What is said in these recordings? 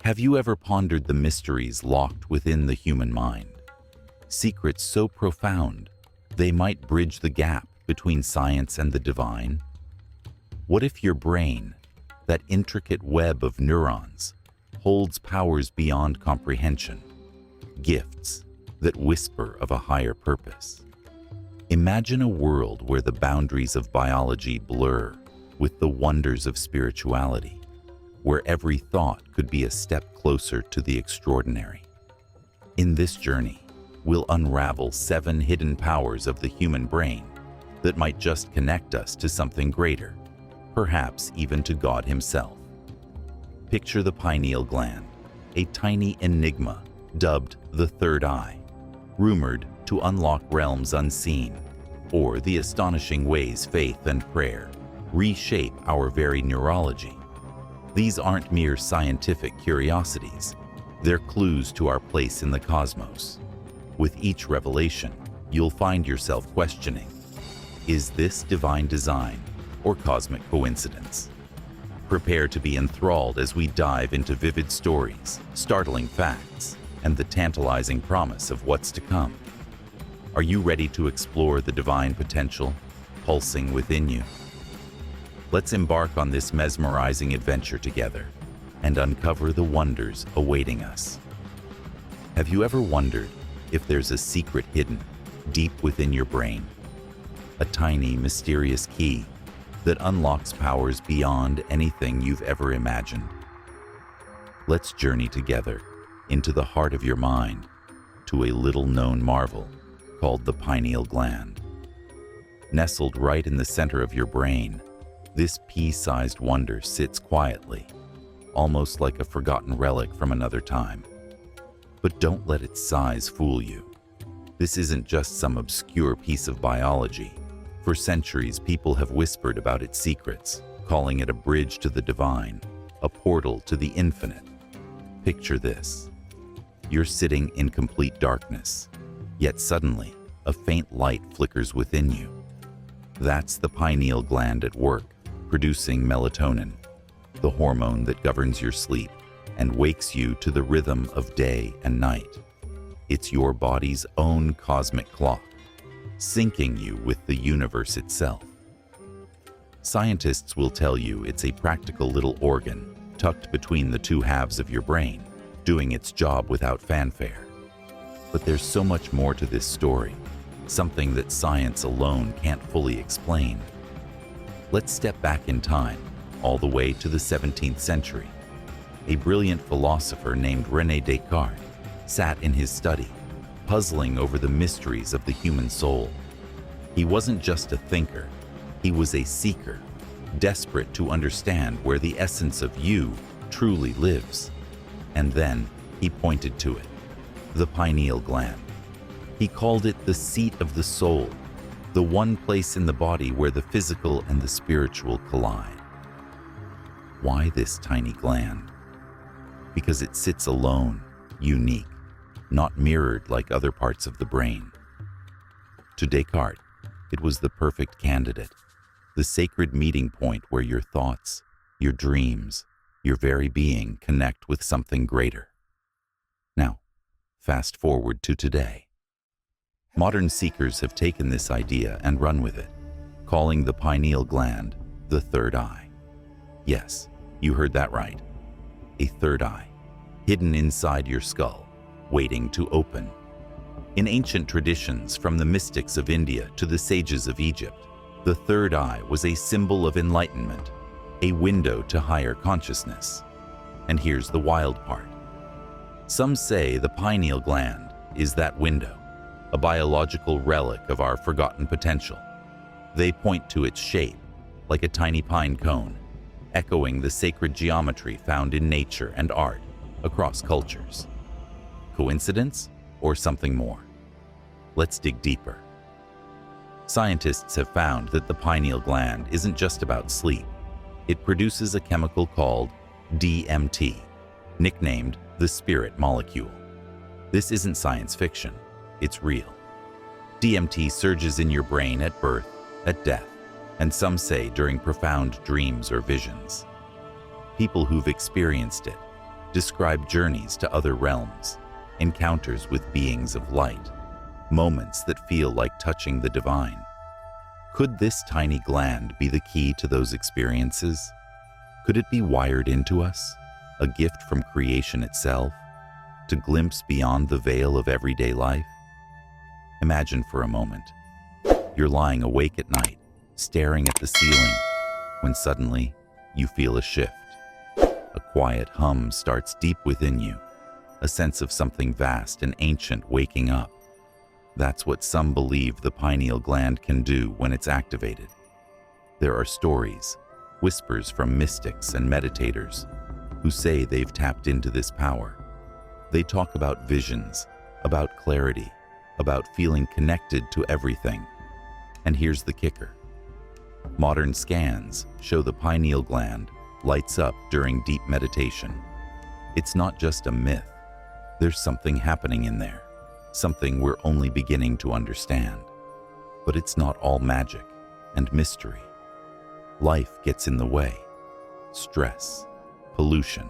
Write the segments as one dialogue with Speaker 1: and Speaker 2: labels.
Speaker 1: Have you ever pondered the mysteries locked within the human mind? Secrets so profound, they might bridge the gap between science and the divine? What if your brain, that intricate web of neurons, holds powers beyond comprehension, gifts that whisper of a higher purpose? Imagine a world where the boundaries of biology blur with the wonders of spirituality, where every thought could be a step closer to the extraordinary. In this journey, we'll unravel 7 hidden powers of the human brain that might just connect us to something greater, perhaps even to God Himself. Picture the pineal gland, a tiny enigma dubbed the third eye, rumored to unlock realms unseen, or the astonishing ways faith and prayer reshape our very neurology. These aren't mere scientific curiosities, they're clues to our place in the cosmos. With each revelation, you'll find yourself questioning, is this divine design or cosmic coincidence? Prepare to be enthralled as we dive into vivid stories, startling facts, and the tantalizing promise of what's to come. Are you ready to explore the divine potential pulsing within you? Let's embark on this mesmerizing adventure together and uncover the wonders awaiting us. Have you ever wondered if there's a secret hidden deep within your brain? A tiny, mysterious key that unlocks powers beyond anything you've ever imagined. Let's journey together into the heart of your mind, to a little-known marvel called the pineal gland. Nestled right in the center of your brain, this pea-sized wonder sits quietly, almost like a forgotten relic from another time. But don't let its size fool you. This isn't just some obscure piece of biology. For centuries, people have whispered about its secrets, calling it a bridge to the divine, a portal to the infinite. Picture this. You're sitting in complete darkness, yet suddenly, a faint light flickers within you. That's the pineal gland at work, producing melatonin, the hormone that governs your sleep and wakes you to the rhythm of day and night. It's your body's own cosmic clock, syncing you with the universe itself. Scientists will tell you it's a practical little organ tucked between the 2 halves of your brain, doing its job without fanfare. But there's so much more to this story, something that science alone can't fully explain. Let's step back in time, all the way to the 17th century. A brilliant philosopher named René Descartes sat in his study, puzzling over the mysteries of the human soul. He wasn't just a thinker, he was a seeker, desperate to understand where the essence of you truly lives. And then he pointed to it, the pineal gland. He called it the seat of the soul, the one place in the body where the physical and the spiritual collide. Why this tiny gland? Because it sits alone, unique, not mirrored like other parts of the brain. To Descartes, it was the perfect candidate, the sacred meeting point where your thoughts, your dreams, your very being connect with something greater. Now, fast forward to today. Modern seekers have taken this idea and run with it, calling the pineal gland the third eye. Yes, you heard that right. A third eye, hidden inside your skull, waiting to open. In ancient traditions, from the mystics of India to the sages of Egypt, the third eye was a symbol of enlightenment, a window to higher consciousness. And here's the wild part. Some say the pineal gland is that window, a biological relic of our forgotten potential. They point to its shape, like a tiny pine cone, echoing the sacred geometry found in nature and art across cultures. Coincidence or something more? Let's dig deeper. Scientists have found that the pineal gland isn't just about sleep. It produces a chemical called DMT, nicknamed the spirit molecule. This isn't science fiction, it's real. DMT surges in your brain at birth, at death, and some say during profound dreams or visions. People who've experienced it describe journeys to other realms, encounters with beings of light, moments that feel like touching the divine. Could this tiny gland be the key to those experiences? Could it be wired into us, a gift from creation itself, to glimpse beyond the veil of everyday life? Imagine for a moment, you're lying awake at night, staring at the ceiling, when suddenly you feel a shift. A quiet hum starts deep within you, a sense of something vast and ancient waking up. That's what some believe the pineal gland can do when it's activated. There are stories, whispers from mystics and meditators who say they've tapped into this power. They talk about visions, about clarity, about feeling connected to everything. And here's the kicker. Modern scans show the pineal gland lights up during deep meditation. It's not just a myth. There's something happening in there, something we're only beginning to understand. But it's not all magic and mystery. Life gets in the way. Stress, pollution,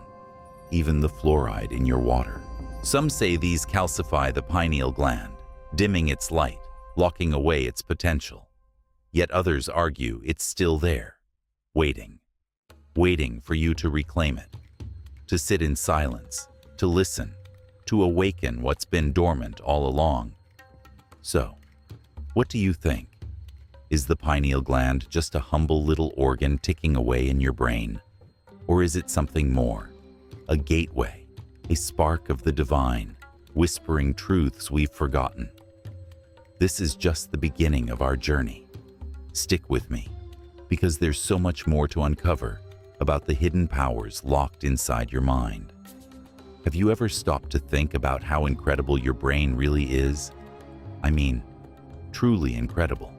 Speaker 1: even the fluoride in your water. Some say these calcify the pineal gland, dimming its light, locking away its potential. Yet others argue it's still there, waiting for you to reclaim it, to sit in silence, to listen, to awaken what's been dormant all along. So, what do you think? Is the pineal gland just a humble little organ ticking away in your brain? Or is it something more? A gateway, a spark of the divine, whispering truths we've forgotten. This is just the beginning of our journey. Stick with me, because there's so much more to uncover about the hidden powers locked inside your mind. Have you ever stopped to think about how incredible your brain really is? I mean, truly incredible.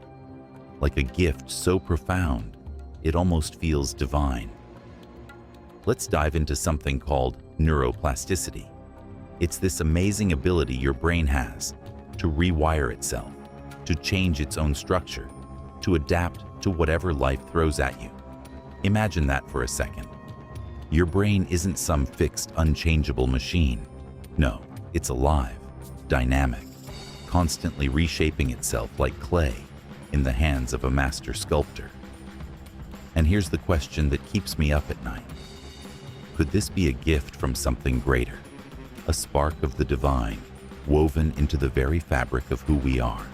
Speaker 1: Like a gift so profound, it almost feels divine. Let's dive into something called neuroplasticity. It's this amazing ability your brain has to rewire itself, to change its own structure, to adapt to whatever life throws at you. Imagine that for a second. Your brain isn't some fixed, unchangeable machine. No, it's alive, dynamic, constantly reshaping itself like clay in the hands of a master sculptor. And here's the question that keeps me up at night. Could this be a gift from something greater? A spark of the divine, woven into the very fabric of who we are?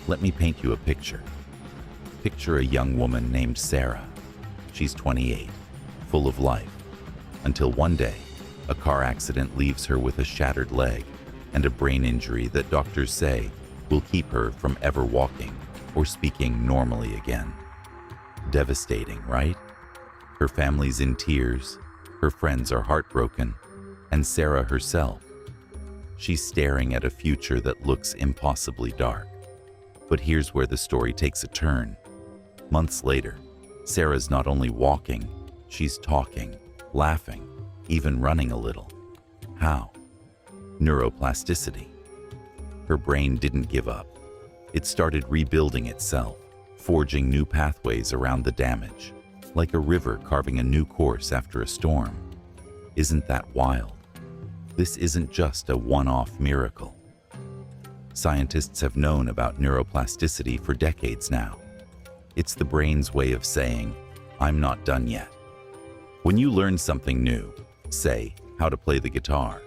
Speaker 1: Let me paint you a picture. Picture a young woman named Sarah. She's 28, full of life, until one day, a car accident leaves her with a shattered leg and a brain injury that doctors say will keep her from ever walking or speaking normally again. Devastating, right? Her family's in tears, her friends are heartbroken, and Sarah herself, she's staring at a future that looks impossibly dark. But here's where the story takes a turn. Months later, Sarah's not only walking, she's talking, laughing, even running a little. How? Neuroplasticity. Her brain didn't give up. It started rebuilding itself, forging new pathways around the damage, like a river carving a new course after a storm. Isn't that wild? This isn't just a one-off miracle. Scientists have known about neuroplasticity for decades now. It's the brain's way of saying, I'm not done yet. When you learn something new, say, how to play the guitar,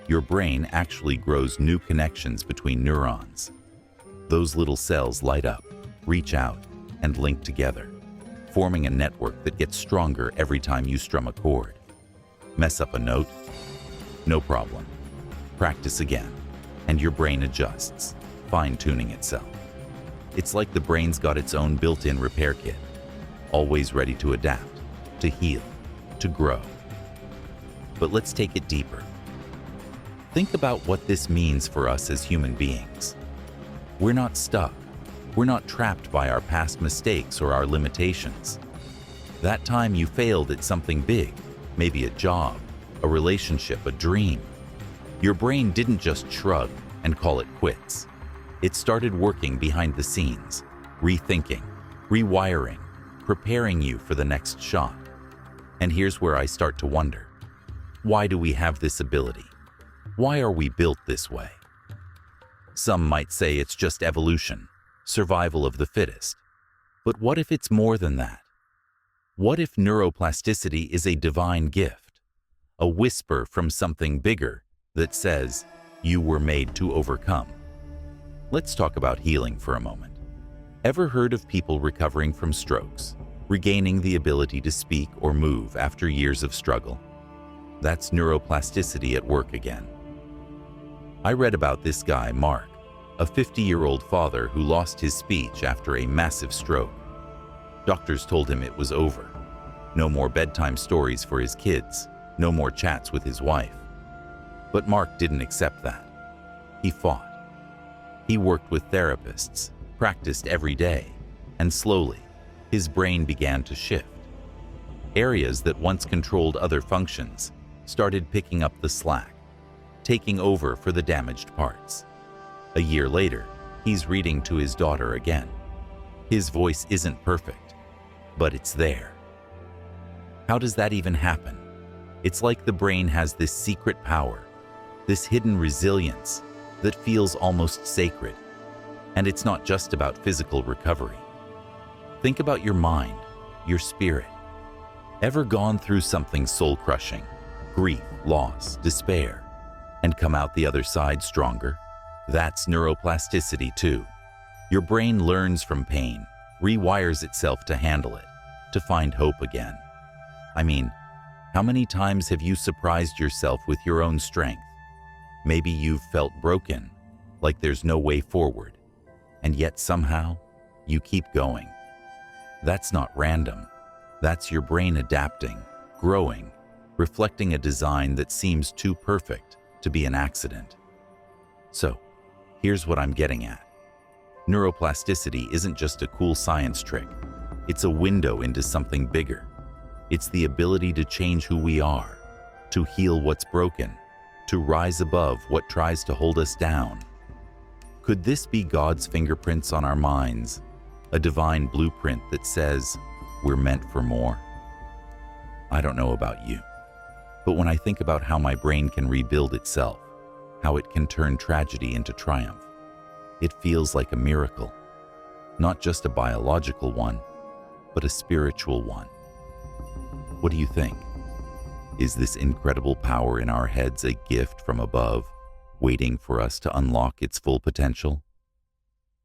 Speaker 1: your brain actually grows new connections between neurons. Those little cells light up, reach out, and link together, forming a network that gets stronger every time you strum a chord. Mess up a note? No problem. Practice again, and your brain adjusts, fine-tuning itself. It's like the brain's got its own built-in repair kit, always ready to adapt, to heal, to grow. But let's take it deeper. Think about what this means for us as human beings. We're not stuck. We're not trapped by our past mistakes or our limitations. That time you failed at something big, maybe a job, a relationship, a dream. Your brain didn't just shrug and call it quits. It started working behind the scenes, rethinking, rewiring, preparing you for the next shot. And here's where I start to wonder. Why do we have this ability? Why are we built this way? Some might say it's just evolution, survival of the fittest. But what if it's more than that? What if neuroplasticity is a divine gift? A whisper from something bigger that says, you were made to overcome. Let's talk about healing for a moment. Ever heard of people recovering from strokes, regaining the ability to speak or move after years of struggle? That's neuroplasticity at work again. I read about this guy, Mark, a 50-year-old father who lost his speech after a massive stroke. Doctors told him it was over. No more bedtime stories for his kids, no more chats with his wife. But Mark didn't accept that. He fought. He worked with therapists, practiced every day, and slowly, his brain began to shift. Areas that once controlled other functions started picking up the slack, taking over for the damaged parts. A year later, he's reading to his daughter again. His voice isn't perfect, but it's there. How does that even happen? It's like the brain has this secret power, this hidden resilience that feels almost sacred. And it's not just about physical recovery. Think about your mind, your spirit. Ever gone through something soul-crushing, grief, loss, despair, and come out the other side stronger? That's neuroplasticity too. Your brain learns from pain, rewires itself to handle it, to find hope again. I mean, how many times have you surprised yourself with your own strength? Maybe you've felt broken, like there's no way forward, and yet somehow you keep going. That's not random. That's your brain adapting, growing, reflecting a design that seems too perfect to be an accident. So, here's what I'm getting at. Neuroplasticity isn't just a cool science trick. It's a window into something bigger. It's the ability to change who we are, to heal what's broken, to rise above what tries to hold us down. Could this be God's fingerprints on our minds, a divine blueprint that says we're meant for more? I don't know about you, but when I think about how my brain can rebuild itself, how it can turn tragedy into triumph, it feels like a miracle, not just a biological one, but a spiritual one. What do you think? Is this incredible power in our heads a gift from above, waiting for us to unlock its full potential?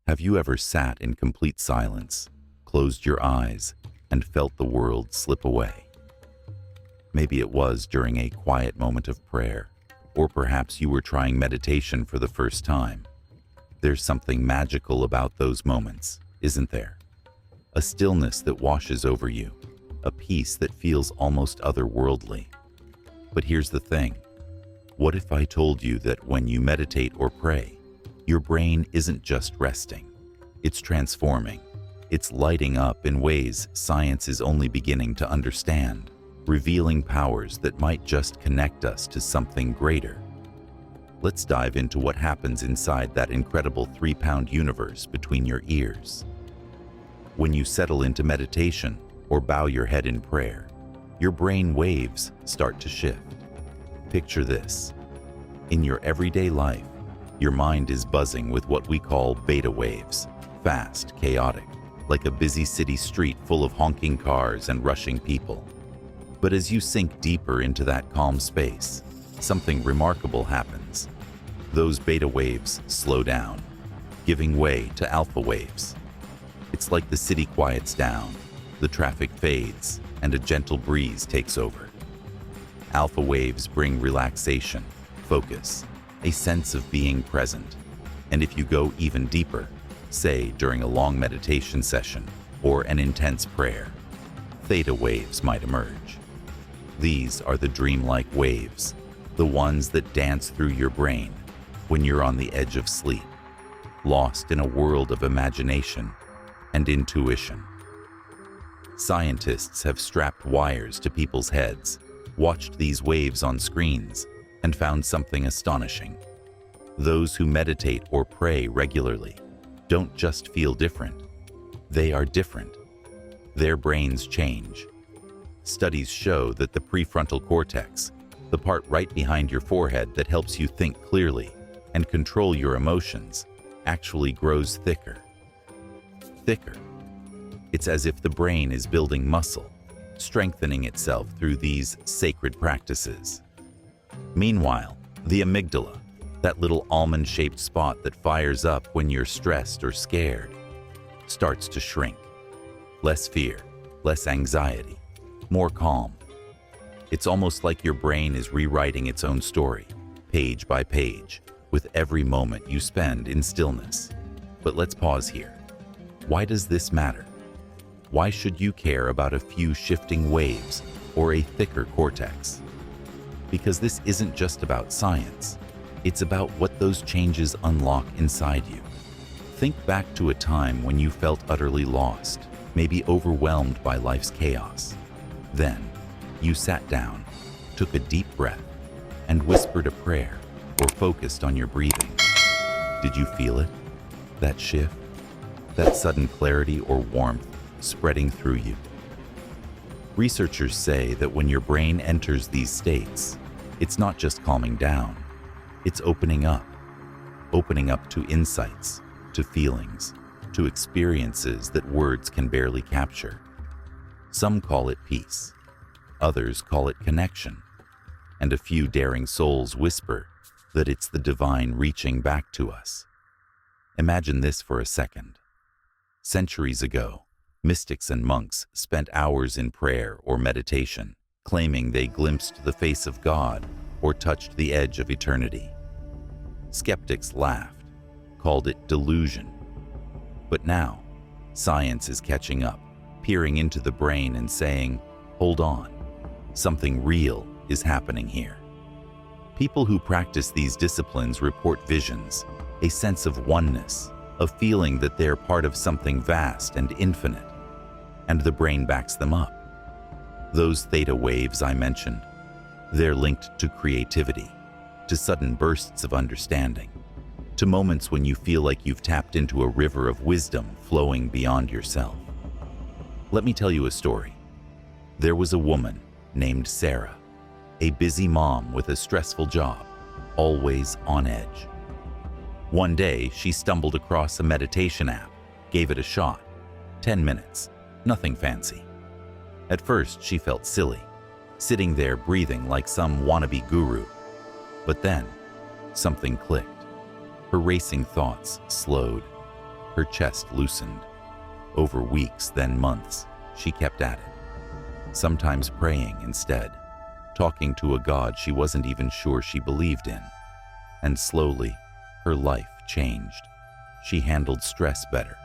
Speaker 1: Have you ever sat in complete silence, closed your eyes, and felt the world slip away? Maybe it was during a quiet moment of prayer, or perhaps you were trying meditation for the first time. There's something magical about those moments, isn't there? A stillness that washes over you, a peace that feels almost otherworldly. But here's the thing. What if I told you that when you meditate or pray, your brain isn't just resting, it's transforming. It's lighting up in ways science is only beginning to understand, revealing powers that might just connect us to something greater. Let's dive into what happens inside that incredible 3-pound universe between your ears. When you settle into meditation or bow your head in prayer, your brain waves start to shift. Picture this. In your everyday life, your mind is buzzing with what we call beta waves, fast, chaotic, like a busy city street full of honking cars and rushing people. But as you sink deeper into that calm space, something remarkable happens. Those beta waves slow down, giving way to alpha waves. It's like the city quiets down, the traffic fades, and a gentle breeze takes over. Alpha waves bring relaxation, focus, a sense of being present. And if you go even deeper, say during a long meditation session or an intense prayer, theta waves might emerge. These are the dreamlike waves, the ones that dance through your brain when you're on the edge of sleep, lost in a world of imagination and intuition. Scientists have strapped wires to people's heads, watched these waves on screens, and found something astonishing. Those who meditate or pray regularly don't just feel different, they are different. Their brains change. Studies show that the prefrontal cortex, The part right behind your forehead that helps you think clearly and control your emotions actually grows thicker. Thicker. It's as if the brain is building muscle, strengthening itself through these sacred practices. Meanwhile, the amygdala, that little almond-shaped spot that fires up when you're stressed or scared, starts to shrink. Less fear, less anxiety, more calm. It's almost like your brain is rewriting its own story, page by page, with every moment you spend in stillness. But let's pause here. Why does this matter? Why should you care about a few shifting waves or a thicker cortex? Because this isn't just about science. It's about what those changes unlock inside you. Think back to a time when you felt utterly lost, maybe overwhelmed by life's chaos. Then, you sat down, took a deep breath, and whispered a prayer or focused on your breathing. Did you feel it? That shift? That sudden clarity or warmth spreading through you? Researchers say that when your brain enters these states, it's not just calming down, it's opening up to insights, to feelings, to experiences that words can barely capture. Some call it peace, others call it connection, and a few daring souls whisper that it's the divine reaching back to us. Imagine this for a second. Centuries ago, mystics and monks spent hours in prayer or meditation, claiming they glimpsed the face of God or touched the edge of eternity. Skeptics laughed, called it delusion. But now, science is catching up, peering into the brain and saying, hold on, something real is happening here. People who practice these disciplines report visions, a sense of oneness, a feeling that they're part of something vast and infinite, and the brain backs them up. Those theta waves I mentioned, they're linked to creativity, to sudden bursts of understanding, to moments when you feel like you've tapped into a river of wisdom flowing beyond yourself. Let me tell you a story. There was a woman named Sarah, a busy mom with a stressful job, always on edge. One day, she stumbled across a meditation app, gave it a shot. 10 minutes, nothing fancy. At first, she felt silly, sitting there breathing like some wannabe guru. But then, something clicked. Her racing thoughts slowed. Her chest loosened. Over weeks, then months, she kept at it. Sometimes praying instead, talking to a God she wasn't even sure she believed in. And slowly, her life changed. She handled stress better,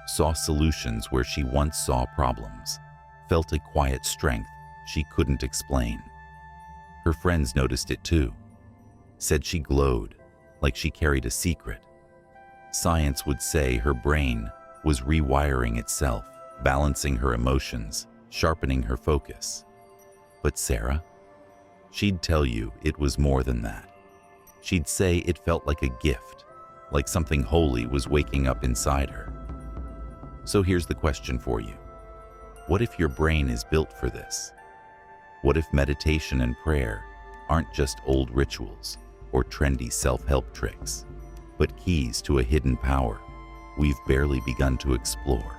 Speaker 1: saw solutions where she once saw problems, felt a quiet strength she couldn't explain. Her friends noticed it too, said she glowed, like she carried a secret. Science would say her brain was rewiring itself, balancing her emotions, sharpening her focus. But Sarah? She'd tell you it was more than that. She'd say it felt like a gift, like something holy was waking up inside her. So here's the question for you. What if your brain is built for this? What if meditation and prayer aren't just old rituals or trendy self-help tricks, but keys to a hidden power we've barely begun to explore?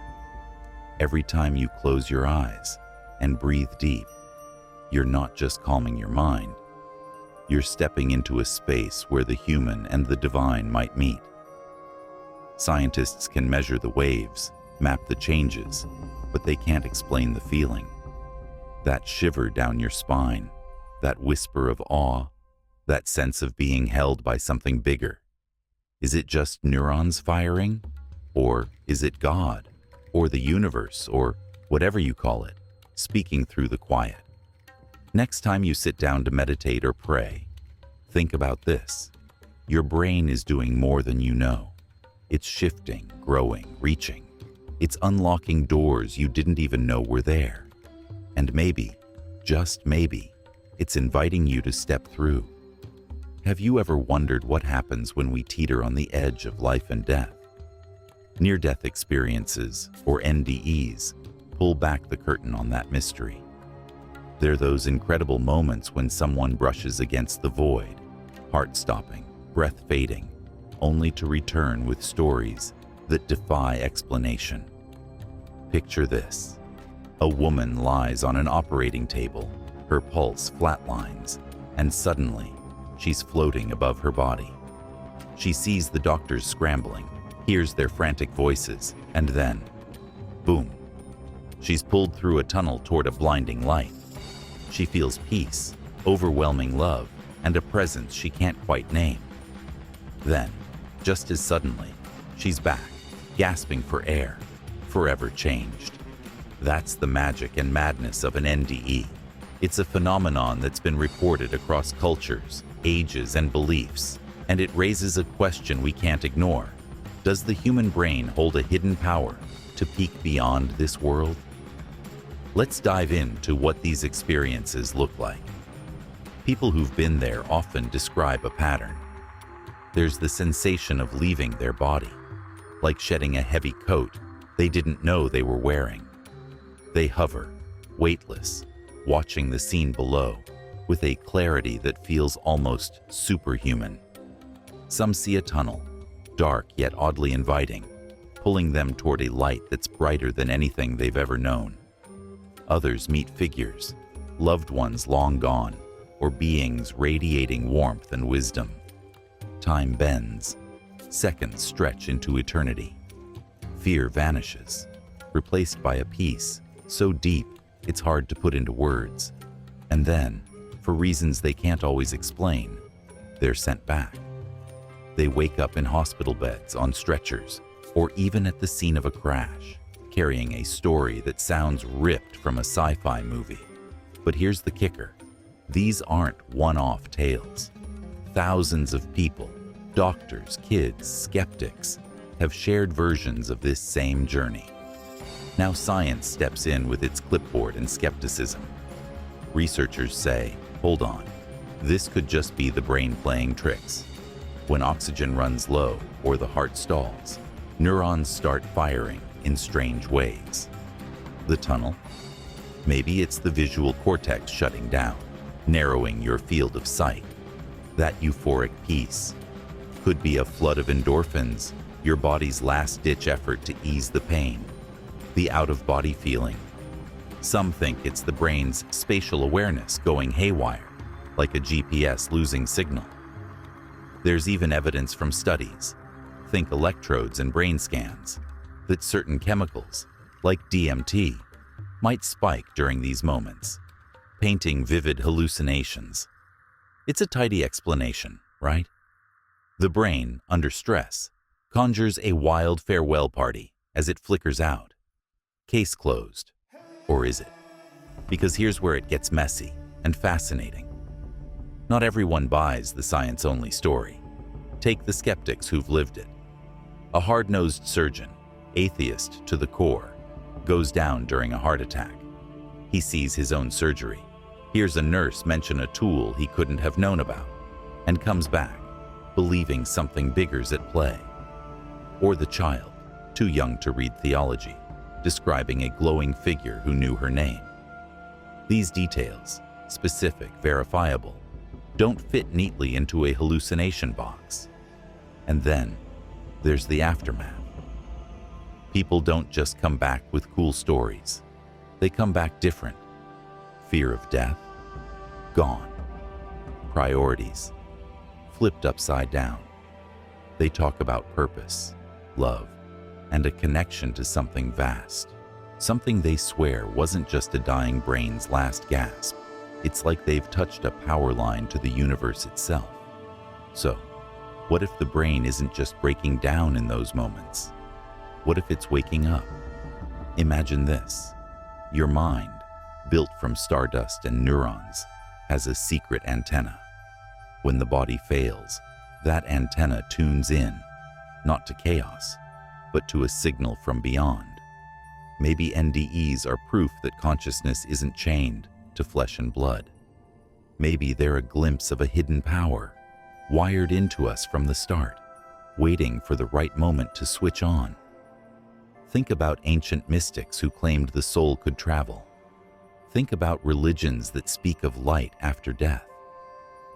Speaker 1: Every time you close your eyes and breathe deep, you're not just calming your mind, you're stepping into a space where the human and the divine might meet. Scientists can measure the waves, map the changes, but they can't explain the feeling. That shiver down your spine, that whisper of awe, that sense of being held by something bigger. Is it just neurons firing? Or is it God, or the universe, or whatever you call it, speaking through the quiet? Next time you sit down to meditate or pray, think about this. Your brain is doing more than you know. It's shifting, growing, reaching. It's unlocking doors you didn't even know were there. And maybe, just maybe, it's inviting you to step through. Have you ever wondered what happens when we teeter on the edge of life and death? Near-death experiences, or NDEs, pull back the curtain on that mystery. They're those incredible moments when someone brushes against the void, heart-stopping, breath-fading, only to return with stories that defy explanation. Picture this. A woman lies on an operating table, her pulse flatlines, and suddenly, she's floating above her body. She sees the doctors scrambling, hears their frantic voices, and then, boom, she's pulled through a tunnel toward a blinding light. She feels peace, overwhelming love, and a presence she can't quite name. Then, just as suddenly, she's back, gasping for air, forever changed. That's the magic and madness of an NDE. It's a phenomenon that's been reported across cultures, ages, and beliefs, and it raises a question we can't ignore. Does the human brain hold a hidden power to peek beyond this world? Let's dive into what these experiences look like. People who've been there often describe a pattern. There's the sensation of leaving their body, like shedding a heavy coat they didn't know they were wearing. They hover, weightless, watching the scene below, with a clarity that feels almost superhuman. Some see a tunnel, dark yet oddly inviting, pulling them toward a light that's brighter than anything they've ever known. Others meet figures, loved ones long gone, or beings radiating warmth and wisdom. Time bends, seconds stretch into eternity. Fear vanishes, replaced by a peace so deep it's hard to put into words. And then, for reasons they can't always explain, they're sent back. They wake up in hospital beds, on stretchers, or even at the scene of a crash, carrying a story that sounds ripped from a sci-fi movie. But here's the kicker. These aren't one-off tales. Thousands of people, doctors, kids, skeptics, have shared versions of this same journey. Now science steps in with its clipboard and skepticism. Researchers say, hold on, this could just be the brain playing tricks. When oxygen runs low or the heart stalls, neurons start firing in strange ways. The tunnel? Maybe it's the visual cortex shutting down, narrowing your field of sight. That euphoric peace could be a flood of endorphins, your body's last-ditch effort to ease the pain, the out-of-body feeling. Some think it's the brain's spatial awareness going haywire, like a GPS losing signal. There's even evidence from studies, think electrodes and brain scans, that certain chemicals, like DMT, might spike during these moments, painting vivid hallucinations. It's a tidy explanation, right? The brain, under stress, conjures a wild farewell party as it flickers out. Case closed. Or is it? Because here's where it gets messy and fascinating. Not everyone buys the science-only story. Take the skeptics who've lived it. A hard-nosed surgeon, atheist to the core, goes down during a heart attack. He sees his own surgery, hears a nurse mention a tool he couldn't have known about, and comes back, believing something bigger's at play. Or the child, too young to read theology, describing a glowing figure who knew her name. These details, specific, verifiable, don't fit neatly into a hallucination box. And then, there's the aftermath. People don't just come back with cool stories. They come back different. Fear of death? Gone. Priorities? Flipped upside down. They talk about purpose, love, and a connection to something vast. Something they swear wasn't just a dying brain's last gasp. It's like they've touched a power line to the universe itself. So, what if the brain isn't just breaking down in those moments? What if it's waking up? Imagine this. Your mind, built from stardust and neurons, has a secret antenna. When the body fails, that antenna tunes in, not to chaos, but to a signal from beyond. Maybe NDEs are proof that consciousness isn't chained to flesh and blood. Maybe they're a glimpse of a hidden power, wired into us from the start, waiting for the right moment to switch on. Think about ancient mystics who claimed the soul could travel. Think about religions that speak of light after death.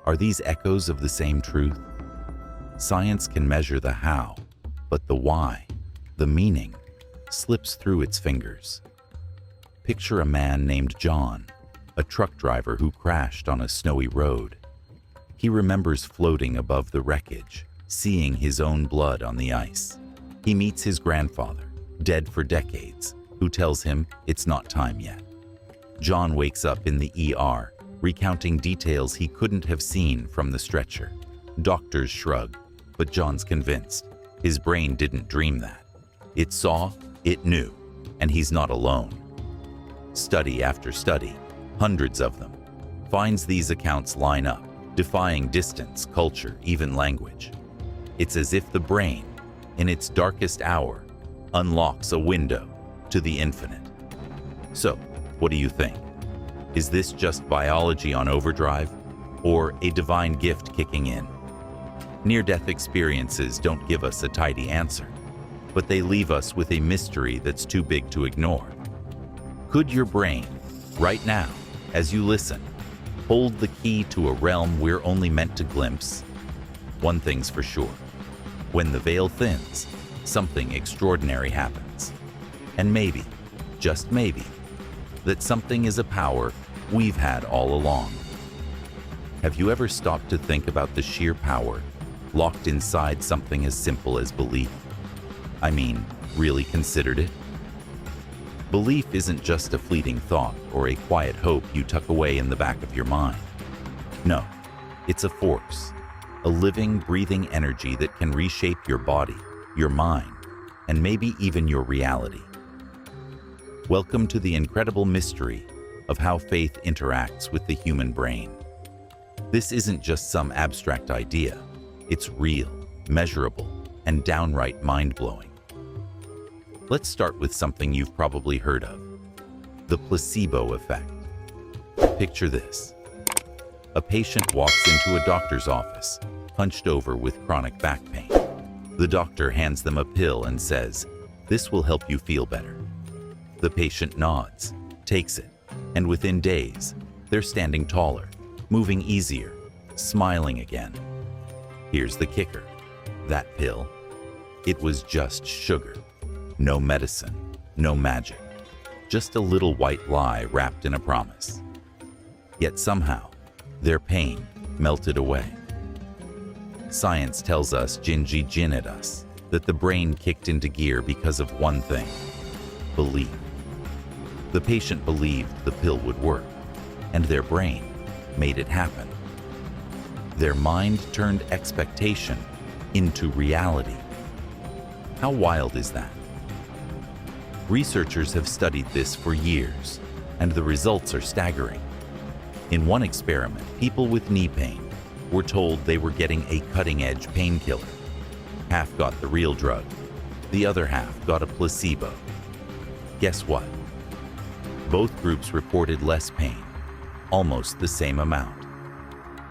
Speaker 1: Are these echoes of the same truth? Science can measure the how, but the why, the meaning, slips through its fingers. Picture a man named John, a truck driver who crashed on a snowy road. He remembers floating above the wreckage, seeing his own blood on the ice. He meets his grandfather, dead for decades, who tells him it's not time yet. John wakes up in the ER, recounting details he couldn't have seen from the stretcher. Doctors shrug, but John's convinced. His brain didn't dream that. It saw, it knew, and he's not alone. Study after study, hundreds of them, finds these accounts line up, defying distance, culture, even language. It's as if the brain, in its darkest hour, unlocks a window to the infinite. So, what do you think? Is this just biology on overdrive, or a divine gift kicking in? Near-death experiences don't give us a tidy answer, but they leave us with a mystery that's too big to ignore. Could your brain, right now, as you listen, hold the key to a realm we're only meant to glimpse? One thing's for sure. When the veil thins, something extraordinary happens. And maybe, just maybe, that something is a power we've had all along. Have you ever stopped to think about the sheer power locked inside something as simple as belief? I mean, really considered it? Belief isn't just a fleeting thought or a quiet hope you tuck away in the back of your mind. No, it's a force, a living, breathing energy that can reshape your body, your mind, and maybe even your reality. Welcome to the incredible mystery of how faith interacts with the human brain. This isn't just some abstract idea. It's real, measurable, and downright mind-blowing. Let's start with something you've probably heard of: the placebo effect. Picture this. A patient walks into a doctor's office, hunched over with chronic back pain. The doctor hands them a pill and says, "This will help you feel better." The patient nods, takes it, and within days, they're standing taller, moving easier, smiling again. Here's the kicker. That pill, it was just sugar. No medicine, no magic. Just a little white lie wrapped in a promise. Yet somehow, their pain melted away. Science tells us jin at us, that the brain kicked into gear because of one thing: belief. The patient believed the pill would work, and their brain made it happen. Their mind turned expectation into reality. How wild is that? Researchers have studied this for years, and the results are staggering. In one experiment, people with knee pain were told they were getting a cutting-edge painkiller. Half got the real drug, the other half got a placebo. Guess what? Both groups reported less pain, almost the same amount.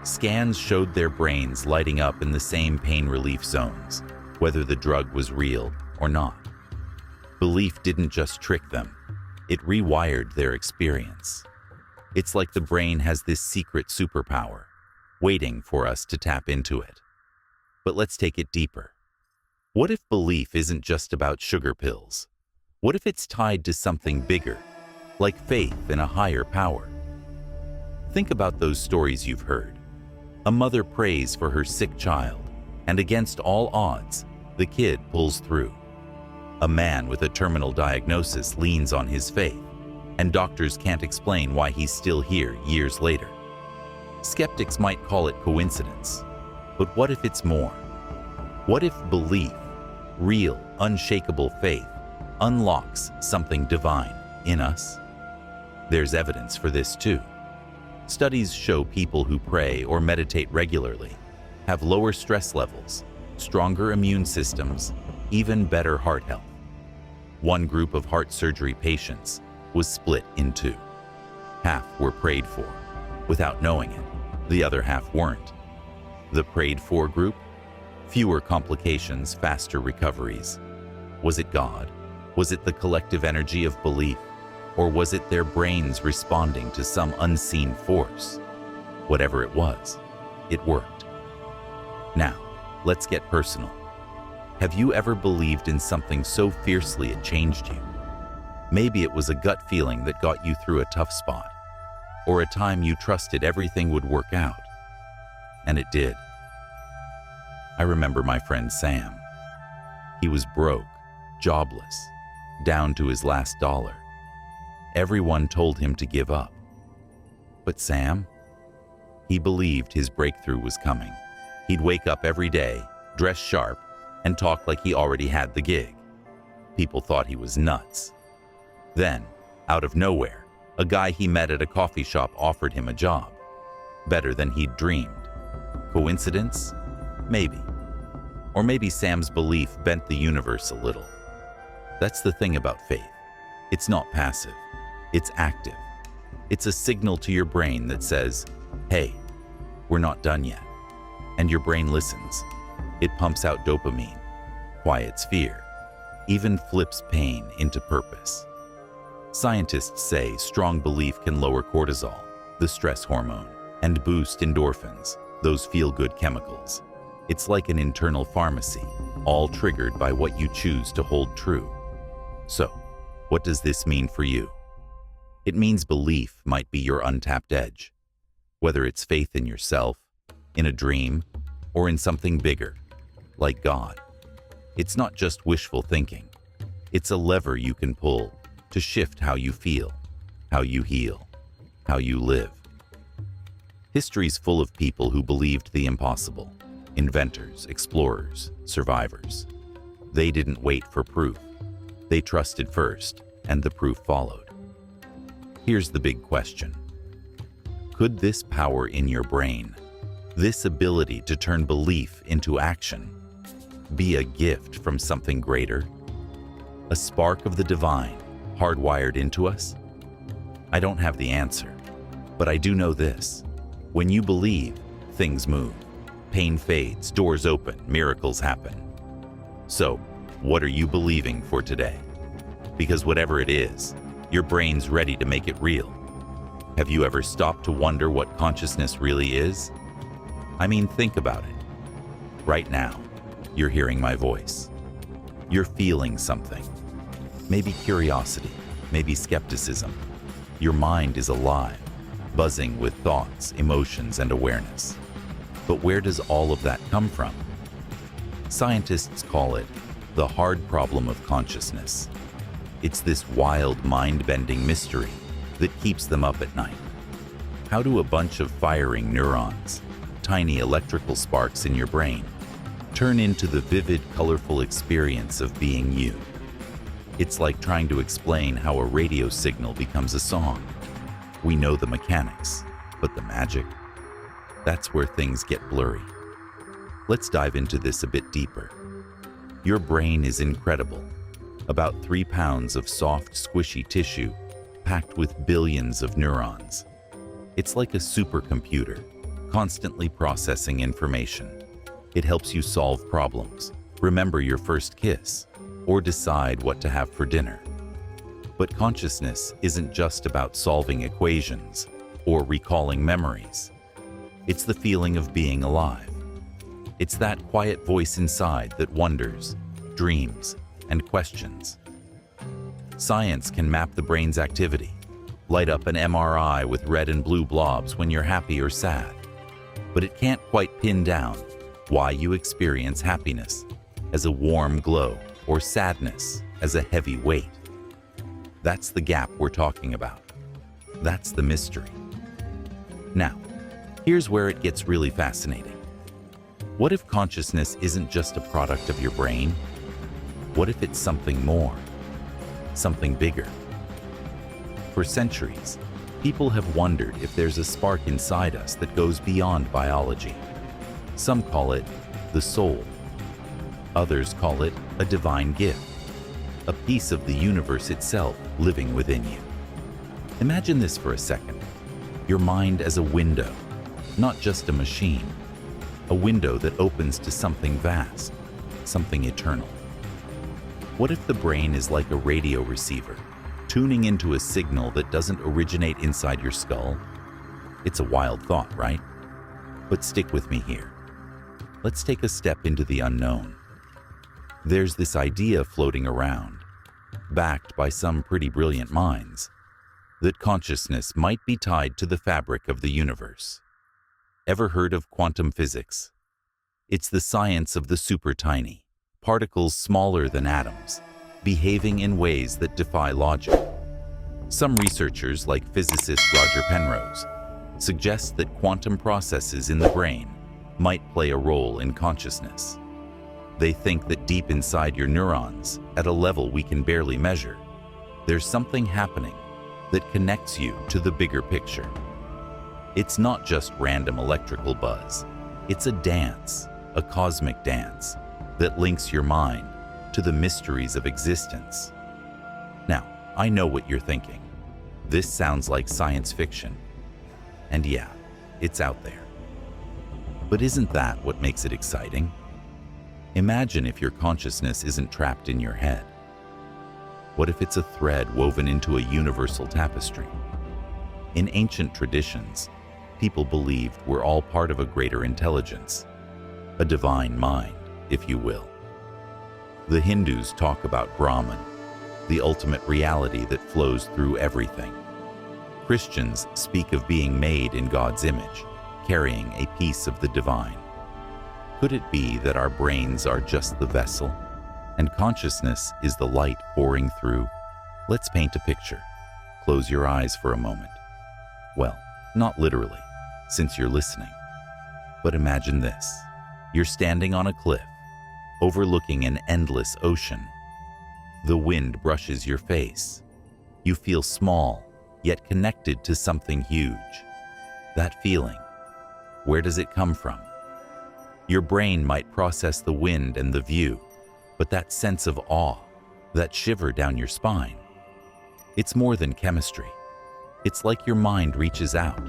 Speaker 1: Scans showed their brains lighting up in the same pain relief zones, whether the drug was real or not. Belief didn't just trick them, it rewired their experience. It's like the brain has this secret superpower, waiting for us to tap into it. But let's take it deeper. What if belief isn't just about sugar pills? What if it's tied to something bigger, like faith in a higher power? Think about those stories you've heard. A mother prays for her sick child, and against all odds, the kid pulls through. A man with a terminal diagnosis leans on his faith, and doctors can't explain why he's still here years later. Skeptics might call it coincidence, but what if it's more? What if belief, real, unshakable faith, unlocks something divine in us? There's evidence for this too. Studies show people who pray or meditate regularly have lower stress levels, stronger immune systems, even better heart health. One group of heart surgery patients was split in two. Half were prayed for, without knowing it. The other half weren't. The prayed for group? Fewer complications, faster recoveries. Was it God? Was it the collective energy of belief? Or was it their brains responding to some unseen force? Whatever it was, it worked. Now, let's get personal. Have you ever believed in something so fiercely it changed you? Maybe it was a gut feeling that got you through a tough spot, or a time you trusted everything would work out. And it did. I remember my friend Sam. He was broke, jobless, down to his last dollar. Everyone told him to give up. But Sam? He believed his breakthrough was coming. He'd wake up every day, dress sharp, and talk like he already had the gig. People thought he was nuts. Then, out of nowhere, a guy he met at a coffee shop offered him a job. Better than he'd dreamed. Coincidence? Maybe. Or maybe Sam's belief bent the universe a little. That's the thing about faith. It's not passive. It's active. It's a signal to your brain that says, hey, we're not done yet. And your brain listens. It pumps out dopamine, quiets fear, even flips pain into purpose. Scientists say strong belief can lower cortisol, the stress hormone, and boost endorphins, those feel-good chemicals. It's like an internal pharmacy, all triggered by what you choose to hold true. So, what does this mean for you? It means belief might be your untapped edge. Whether it's faith in yourself, in a dream, or in something bigger, like God. It's not just wishful thinking. It's a lever you can pull to shift how you feel, how you heal, how you live. History's full of people who believed the impossible. Inventors, explorers, survivors. They didn't wait for proof. They trusted first, and the proof followed. Here's the big question. Could this power in your brain, this ability to turn belief into action, be a gift from something greater? A spark of the divine, hardwired into us? I don't have the answer, but I do know this. When you believe, things move. Pain fades, doors open, miracles happen. So, what are you believing for today? Because whatever it is, your brain's ready to make it real. Have you ever stopped to wonder what consciousness really is? I mean, think about it. Right now, you're hearing my voice. You're feeling something. Maybe curiosity, maybe skepticism. Your mind is alive, buzzing with thoughts, emotions, and awareness. But where does all of that come from? Scientists call it the hard problem of consciousness. It's this wild, mind-bending mystery that keeps them up at night. How do a bunch of firing neurons, tiny electrical sparks in your brain, turn into the vivid, colorful experience of being you? It's like trying to explain how a radio signal becomes a song. We know the mechanics, but the magic? That's where things get blurry. Let's dive into this a bit deeper. Your brain is incredible. About 3 pounds of soft, squishy tissue packed with billions of neurons. It's like a supercomputer, constantly processing information. It helps you solve problems, remember your first kiss, or decide what to have for dinner. But consciousness isn't just about solving equations or recalling memories. It's the feeling of being alive. It's that quiet voice inside that wonders, dreams, and questions. Science can map the brain's activity, light up an MRI with red and blue blobs when you're happy or sad. But it can't quite pin down why you experience happiness as a warm glow or sadness as a heavy weight. That's the gap we're talking about. That's the mystery. Now, here's where it gets really fascinating. What if consciousness isn't just a product of your brain? What if it's something more? Something bigger? For centuries, people have wondered if there's a spark inside us that goes beyond biology. Some call it the soul. Others call it a divine gift, a piece of the universe itself living within you. Imagine this for a second. Your mind as a window, not just a machine. A window that opens to something vast, something eternal. What if the brain is like a radio receiver, tuning into a signal that doesn't originate inside your skull? It's a wild thought, right? But stick with me here. Let's take a step into the unknown. There's this idea floating around, backed by some pretty brilliant minds, that consciousness might be tied to the fabric of the universe. Ever heard of quantum physics? It's the science of the super tiny, particles smaller than atoms, behaving in ways that defy logic. Some researchers, like physicist Roger Penrose, suggest that quantum processes in the brain might play a role in consciousness. They think that deep inside your neurons, at a level we can barely measure, there's something happening that connects you to the bigger picture. It's not just random electrical buzz. It's a dance, a cosmic dance, that links your mind to the mysteries of existence. Now, I know what you're thinking. This sounds like science fiction. And yeah, it's out there. But isn't that what makes it exciting? Imagine if your consciousness isn't trapped in your head. What if it's a thread woven into a universal tapestry? In ancient traditions, people believed we're all part of a greater intelligence, a divine mind, if you will. The Hindus talk about Brahman, the ultimate reality that flows through everything. Christians speak of being made in God's image, carrying a piece of the divine. Could it be that our brains are just the vessel, and consciousness is the light pouring through? Let's paint a picture. Close your eyes for a moment. Well, not literally, since you're listening. But imagine this. You're standing on a cliff, overlooking an endless ocean. The wind brushes your face. You feel small, yet connected to something huge. That feeling, where does it come from? Your brain might process the wind and the view, but that sense of awe, that shiver down your spine, it's more than chemistry. It's like your mind reaches out,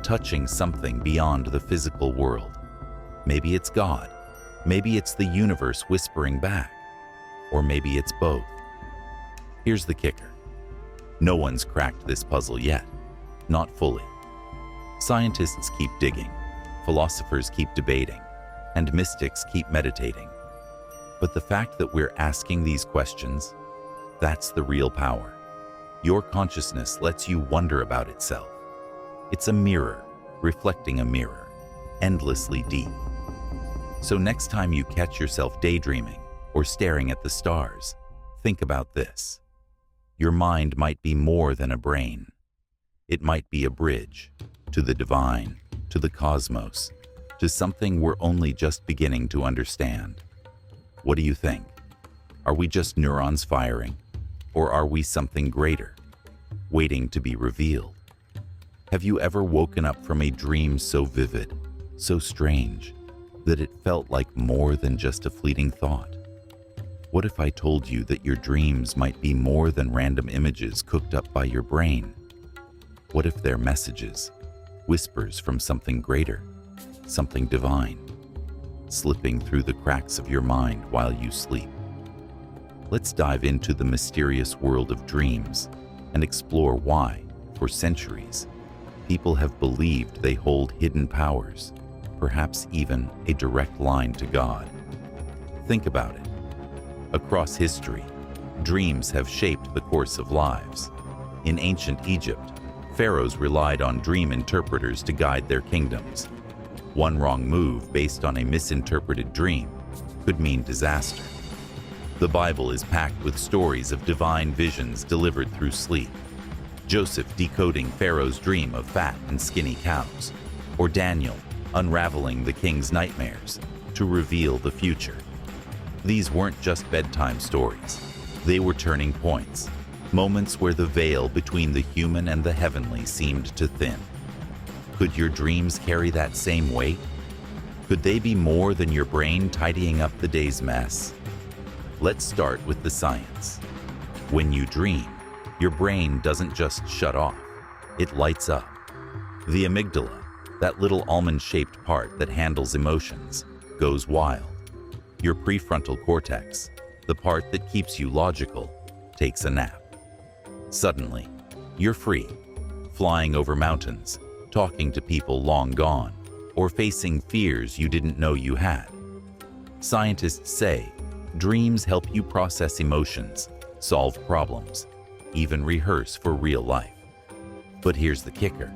Speaker 1: touching something beyond the physical world. Maybe it's God, maybe it's the universe whispering back, or maybe it's both. Here's the kicker. No one's cracked this puzzle yet, not fully. Scientists keep digging, philosophers keep debating, and mystics keep meditating. But the fact that we're asking these questions, that's the real power. Your consciousness lets you wonder about itself. It's a mirror, reflecting a mirror, endlessly deep. So next time you catch yourself daydreaming or staring at the stars, think about this. Your mind might be more than a brain. It might be a bridge to the divine, to the cosmos, to something we're only just beginning to understand. What do you think? Are we just neurons firing? Or are we something greater, waiting to be revealed? Have you ever woken up from a dream so vivid, so strange, that it felt like more than just a fleeting thought? What if I told you that your dreams might be more than random images cooked up by your brain? What if they're messages, whispers from something greater, something divine, slipping through the cracks of your mind while you sleep? Let's dive into the mysterious world of dreams and explore why, for centuries, people have believed they hold hidden powers, perhaps even a direct line to God. Think about it. Across history, dreams have shaped the course of lives. In ancient Egypt, pharaohs relied on dream interpreters to guide their kingdoms. One wrong move based on a misinterpreted dream could mean disaster. The Bible is packed with stories of divine visions delivered through sleep. Joseph decoding Pharaoh's dream of fat and skinny cows, or Daniel unraveling the king's nightmares to reveal the future. These weren't just bedtime stories. They were turning points, moments where the veil between the human and the heavenly seemed to thin. Could your dreams carry that same weight? Could they be more than your brain tidying up the day's mess? Let's start with the science. When you dream, your brain doesn't just shut off, it lights up. The amygdala, that little almond-shaped part that handles emotions, goes wild. Your prefrontal cortex, the part that keeps you logical, takes a nap. Suddenly, you're free, flying over mountains, talking to people long gone, or facing fears you didn't know you had. Scientists say dreams help you process emotions, solve problems, even rehearse for real life. But here's the kicker.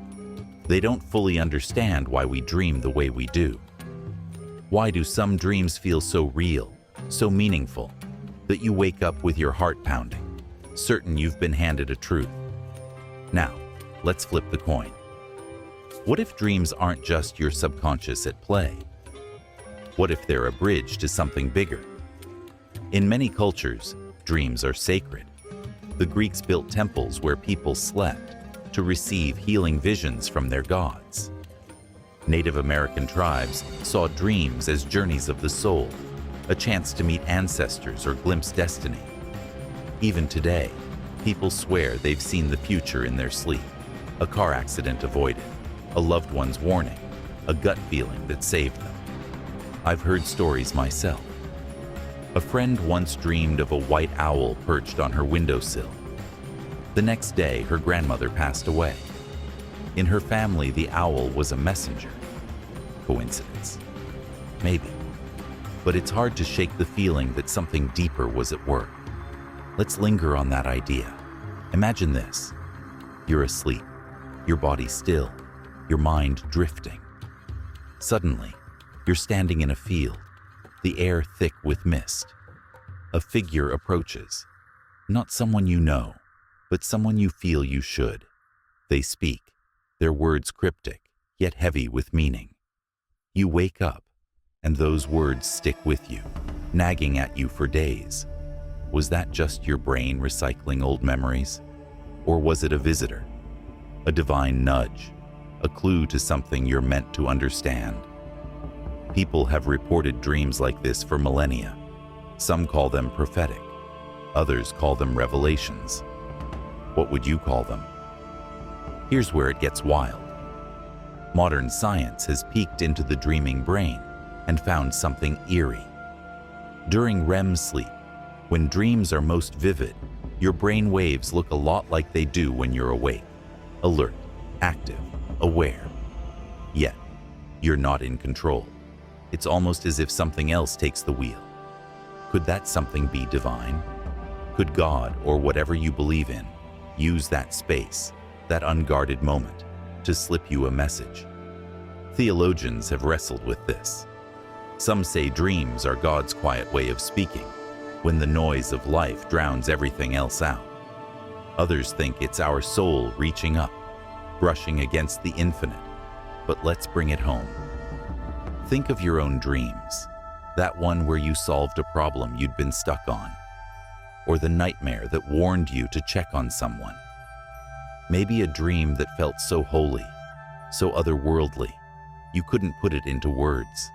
Speaker 1: They don't fully understand why we dream the way we do. Why do some dreams feel so real, so meaningful, that you wake up with your heart pounding, certain you've been handed a truth? Now, let's flip the coin. What if dreams aren't just your subconscious at play? What if they're a bridge to something bigger? In many cultures, dreams are sacred. The Greeks built temples where people slept to receive healing visions from their gods. Native American tribes saw dreams as journeys of the soul, a chance to meet ancestors or glimpse destiny. Even today, people swear they've seen the future in their sleep, a car accident avoided, a loved one's warning, a gut feeling that saved them. I've heard stories myself. A friend once dreamed of a white owl perched on her windowsill. The next day, her grandmother passed away. In her family, the owl was a messenger. Coincidence? Maybe. But it's hard to shake the feeling that something deeper was at work. Let's linger on that idea. Imagine this. You're asleep, your body still, your mind drifting. Suddenly, you're standing in a field, the air thick with mist. A figure approaches. Not someone you know, but someone you feel you should. They speak, their words cryptic, yet heavy with meaning. You wake up, and those words stick with you, nagging at you for days. Was that just your brain recycling old memories? Or was it a visitor? A divine nudge, a clue to something you're meant to understand? People have reported dreams like this for millennia. Some call them prophetic. Others call them revelations. What would you call them? Here's where it gets wild. Modern science has peeked into the dreaming brain and found something eerie. During REM sleep, when dreams are most vivid, your brain waves look a lot like they do when you're awake. Alert, active, aware. Yet, you're not in control. It's almost as if something else takes the wheel. Could that something be divine? Could God, or whatever you believe in, use that space, that unguarded moment, to slip you a message? Theologians have wrestled with this. Some say dreams are God's quiet way of speaking, when the noise of life drowns everything else out. Others think it's our soul reaching up, brushing against the infinite. But let's bring it home. Think of your own dreams, that one where you solved a problem you'd been stuck on, or the nightmare that warned you to check on someone. Maybe a dream that felt so holy, so otherworldly, you couldn't put it into words.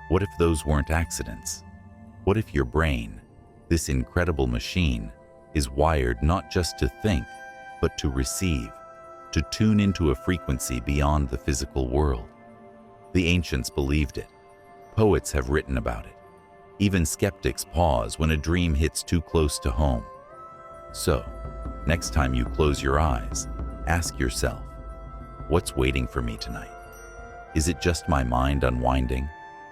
Speaker 1: What if those weren't accidents? What if your brain, this incredible machine, is wired not just to think, but to receive, to tune into a frequency beyond the physical world? The ancients believed it. Poets have written about it. Even skeptics pause when a dream hits too close to home. So, next time you close your eyes, ask yourself, what's waiting for me tonight? Is it just my mind unwinding?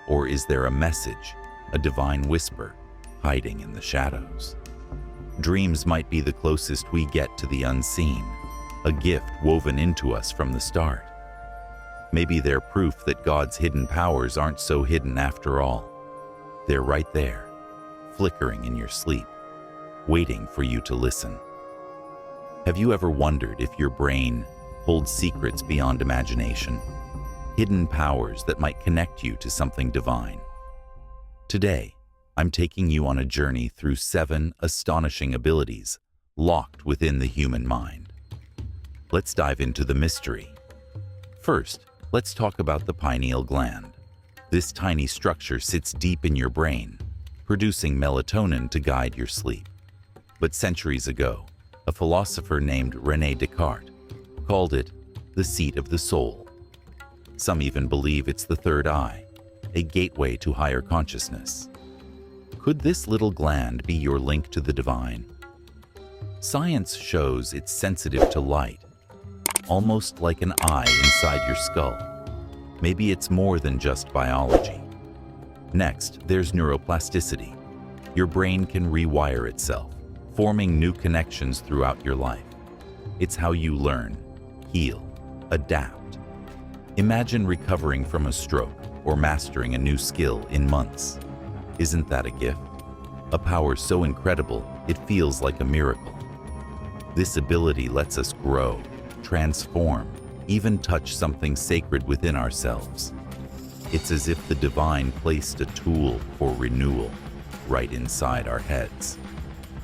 Speaker 1: Or is there a message, a divine whisper, hiding in the shadows? Dreams might be the closest we get to the unseen, a gift woven into us from the start. Maybe they're proof that God's hidden powers aren't so hidden after all. They're right there, flickering in your sleep, waiting for you to listen. Have you ever wondered if your brain holds secrets beyond imagination? Hidden powers that might connect you to something divine? Today, I'm taking you on a journey through 7 astonishing abilities locked within the human mind. Let's dive into the mystery. First, let's talk about the pineal gland. This tiny structure sits deep in your brain, producing melatonin to guide your sleep. But centuries ago, a philosopher named René Descartes called it the seat of the soul. Some even believe it's the third eye, a gateway to higher consciousness. Could this little gland be your link to the divine? Science shows it's sensitive to light, almost like an eye inside your skull. Maybe it's more than just biology. Next, there's neuroplasticity. Your brain can rewire itself, forming new connections throughout your life. It's how you learn, heal, adapt. Imagine recovering from a stroke or mastering a new skill in months. Isn't that a gift? A power so incredible, it feels like a miracle. This ability lets us grow, transform, even touch something sacred within ourselves. It's as if the divine placed a tool for renewal right inside our heads.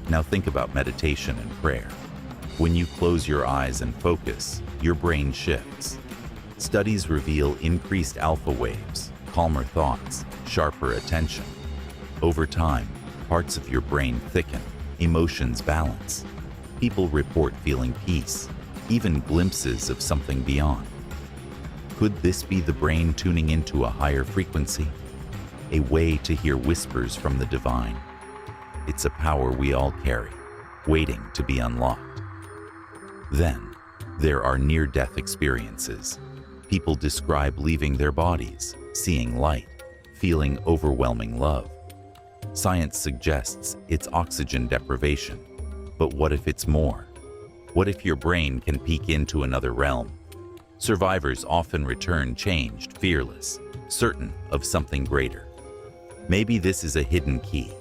Speaker 1: Now think about meditation and prayer. When you close your eyes and focus, your brain shifts. Studies reveal increased alpha waves, calmer thoughts, sharper attention. Over time, parts of your brain thicken, emotions balance. People report feeling peace, even glimpses of something beyond. Could this be the brain tuning into a higher frequency? A way to hear whispers from the divine? It's a power we all carry, waiting to be unlocked. Then, there are near-death experiences. People describe leaving their bodies, seeing light, feeling overwhelming love. Science suggests it's oxygen deprivation. But what if it's more? What if your brain can peek into another realm? Survivors often return changed, fearless, certain of something greater. Maybe this is a hidden key,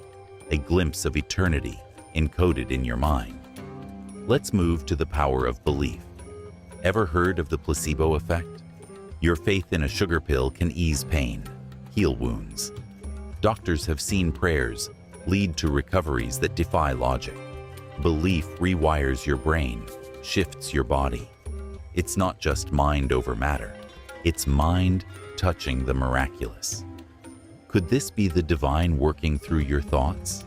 Speaker 1: a glimpse of eternity encoded in your mind. Let's move to the power of belief. Ever heard of the placebo effect? Your faith in a sugar pill can ease pain, heal wounds. Doctors have seen prayers lead to recoveries that defy logic. Belief rewires your brain, shifts your body. It's not just mind over matter. It's mind touching the miraculous. Could this be the divine working through your thoughts?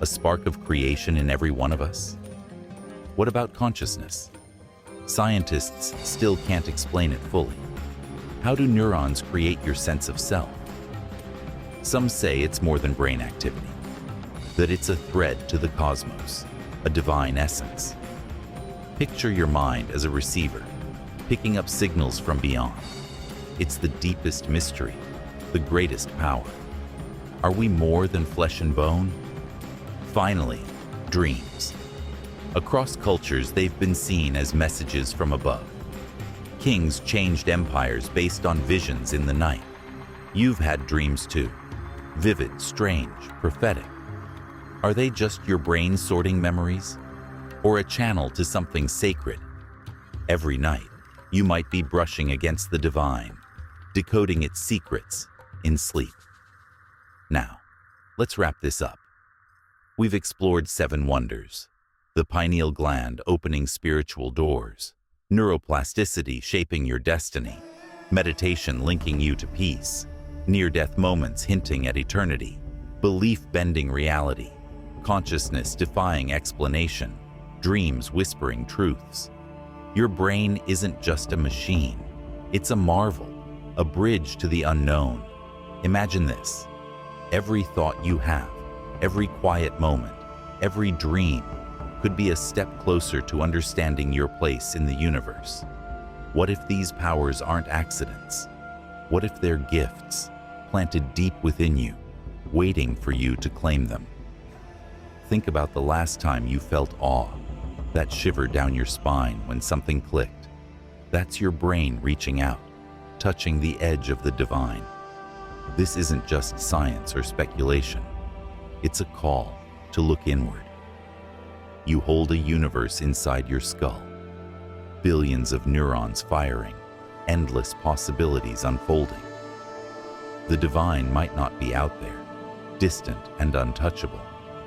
Speaker 1: A spark of creation in every one of us? What about consciousness? Scientists still can't explain it fully. How do neurons create your sense of self? Some say it's more than brain activity, that it's a thread to the cosmos, a divine essence. Picture your mind as a receiver, picking up signals from beyond. It's the deepest mystery, the greatest power. Are we more than flesh and bone? Finally, dreams. Across cultures, they've been seen as messages from above. Kings changed empires based on visions in the night. You've had dreams too. Vivid, strange, prophetic. Are they just your brain sorting memories? Or a channel to something sacred? Every night, you might be brushing against the divine, decoding its secrets in sleep. Now, let's wrap this up. We've explored 7 wonders: the pineal gland opening spiritual doors, neuroplasticity shaping your destiny, meditation linking you to peace, near-death moments hinting at eternity, belief bending reality, consciousness defying explanation, dreams whispering truths. Your brain isn't just a machine. It's a marvel, a bridge to the unknown. Imagine this. Every thought you have, every quiet moment, every dream could be a step closer to understanding your place in the universe. What if these powers aren't accidents? What if they're gifts, planted deep within you, waiting for you to claim them? Think about the last time you felt awe, that shiver down your spine when something clicked. That's your brain reaching out, touching the edge of the divine. This isn't just science or speculation. It's a call to look inward. You hold a universe inside your skull, billions of neurons firing, endless possibilities unfolding. The divine might not be out there, distant and untouchable.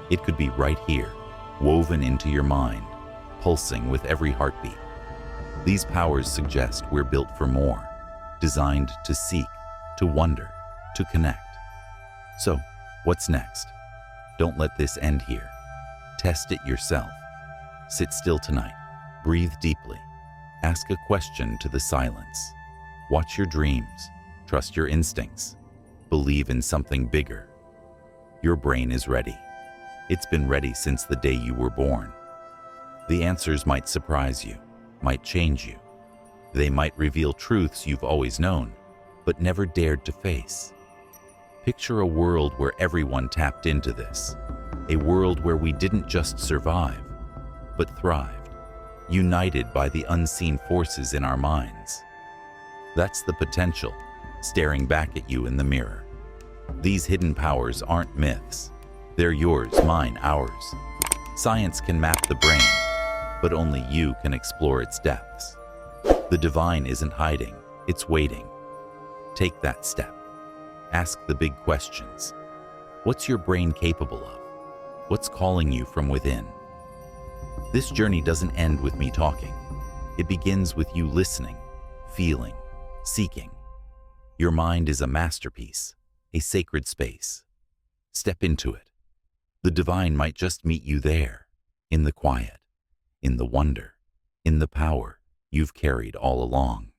Speaker 1: It could be right here, woven into your mind, pulsing with every heartbeat. These powers suggest we're built for more, designed to seek, to wonder, to connect. So, what's next? Don't let this end here. Test it yourself. Sit still tonight. Breathe deeply. Ask a question to the silence. Watch your dreams. Trust your instincts. Believe in something bigger. Your brain is ready. It's been ready since the day you were born. The answers might surprise you, might change you. They might reveal truths you've always known, but never dared to face. Picture a world where everyone tapped into this. A world where we didn't just survive, but thrived, united by the unseen forces in our minds. That's the potential, staring back at you in the mirror. These hidden powers aren't myths. They're yours, mine, ours. Science can map the brain, but only you can explore its depths. The divine isn't hiding, it's waiting. Take that step. Ask the big questions. What's your brain capable of? What's calling you from within? This journey doesn't end with me talking. It begins with you listening, feeling, seeking. Your mind is a masterpiece, a sacred space. Step into it. The divine might just meet you there, in the quiet, in the wonder, in the power you've carried all along.